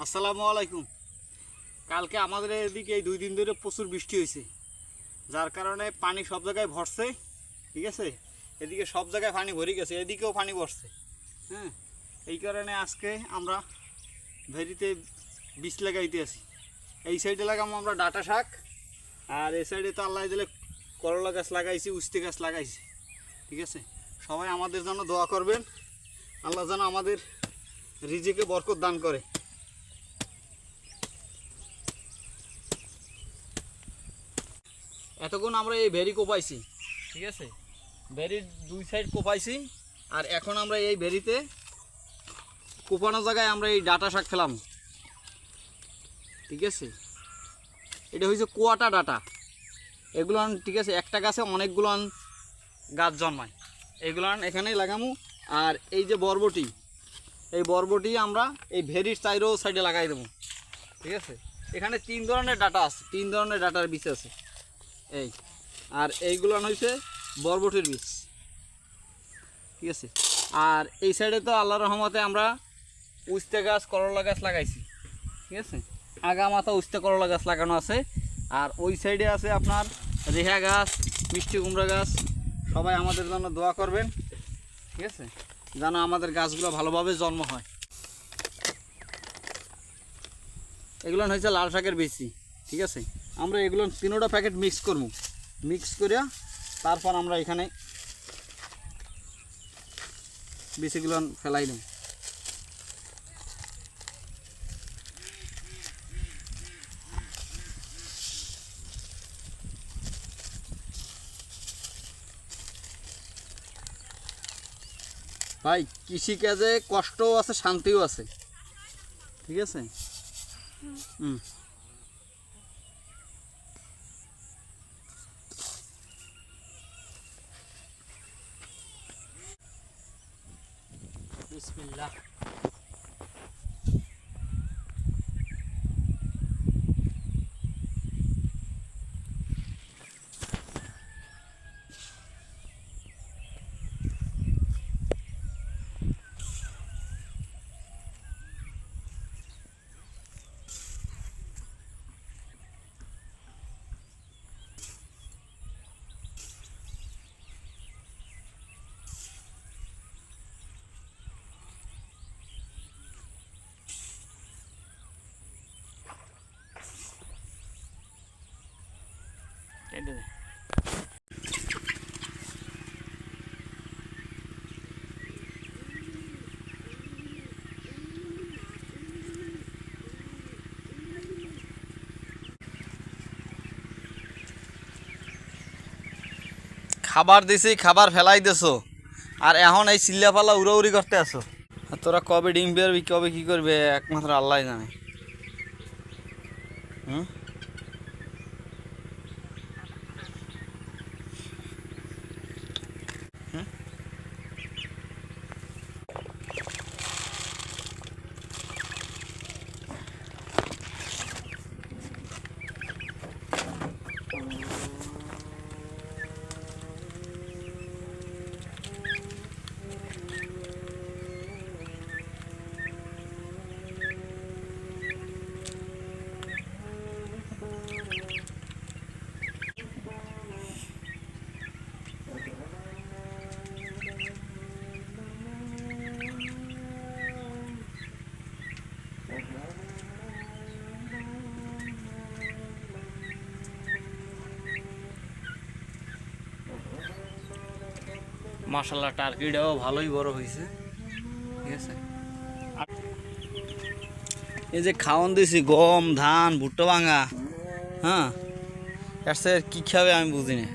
আসসালামু আলাইকুম। কালকে আমাদের এদিকে এই 2 দিন ধরে প্রচুর বৃষ্টি হয়েছে, যার কারণে পানি সব জায়গায় ভরছে। ঠিক আছে, এদিকে সব জায়গায় পানি ভরে গেছে, এদিকেও পানি ভরছে। হ্যাঁ, এই কারণে আজকে আমরা ভেরিতে বীজ লাগাইতে আসি। এই সাইডে লাগাবো আমরা ডাঁটা শাক, আর এই সাইডে তো আল্লাহ দিলে করলা গাছ লাগাইছি, উস্তে গাছ লাগাইছি। ঠিক আছে, সবাই আমাদের জন্য দোয়া করবেন, আল্লাহ যেন আমাদের রিজিকে বরকত দান করে। এতক্ষণ আমরা এই ভেরি কোপাইছি, ঠিক আছে, ভেরির 2 সাইড কোপাইছি, আর এখন আমরা এই ভেরিতে কোপানো জায়গায় আমরা এই ডাঁটা শাক ফেলাম। ঠিক আছে, এটা হয়েছে কোয়াটা ডাঁটা, এগুলো ঠিক আছে, একটা গাছে অনেকগুলো গাছ জন্মায়, এগুলো এখানেই লাগামু। আর এই যে বরবটি, এই বরবটি আমরা এই ভেরির সাইডে লাগাই দেবো। ঠিক আছে, এখানে 3 ধরনের ডাঁটা আছে, 3 ধরনের ডাঁটার বীজ আছে এই, আর এইগুলো হচ্ছে বরবটির বীজ। ঠিক আছে, আর এই সাইডে তো আল্লাহর রহমতে আমরা উস্তে গাছ করলা গাছ লাগাইছি। ঠিক আছে, আগা মাথা উস্তে করলা গাছ লাগানো আছে, আর ওই সাইডে আছে আপনার রেহা গাছ, মিষ্টি কুমড়া গাছ। সবাই আমাদের জন্য দোয়া করবেন, ঠিক আছে, যেন আমাদের গাছগুলো ভালোভাবে জন্ম হয়। এগুলো হয়েছে লাল শাকের বেশি। ঠিক আছে, আমরা এগুলো 3টা প্যাকেট মিক্স করব, মিক্স করিয়া তারপর আমরা এখানে বেশিগুলো ফেলাই দেব। ভাই, কৃষিকাজে কষ্টও আছে, শান্তিও আছে। ঠিক আছে, বিসমিল্লাহ। খাবার দিছি, খাবার ফেলাই দেছো, আর এখন এই চিল্লাপাল্লা উড়াউড়ি করতে আসো। তোরা কবে ডিম বেরবি, কবে কি করবে, একমাত্র আল্লাহ জানে। হুম, মাশাআল্লাহ, টার্কিটাও ভালোই বড় হয়েছে। ঠিক আছে, এই যে খাওয়ান দিছি গম, ধান, ভুট্টা ভাঙা, হ্যাঁ, এর কি খাবে আমি বুঝি না।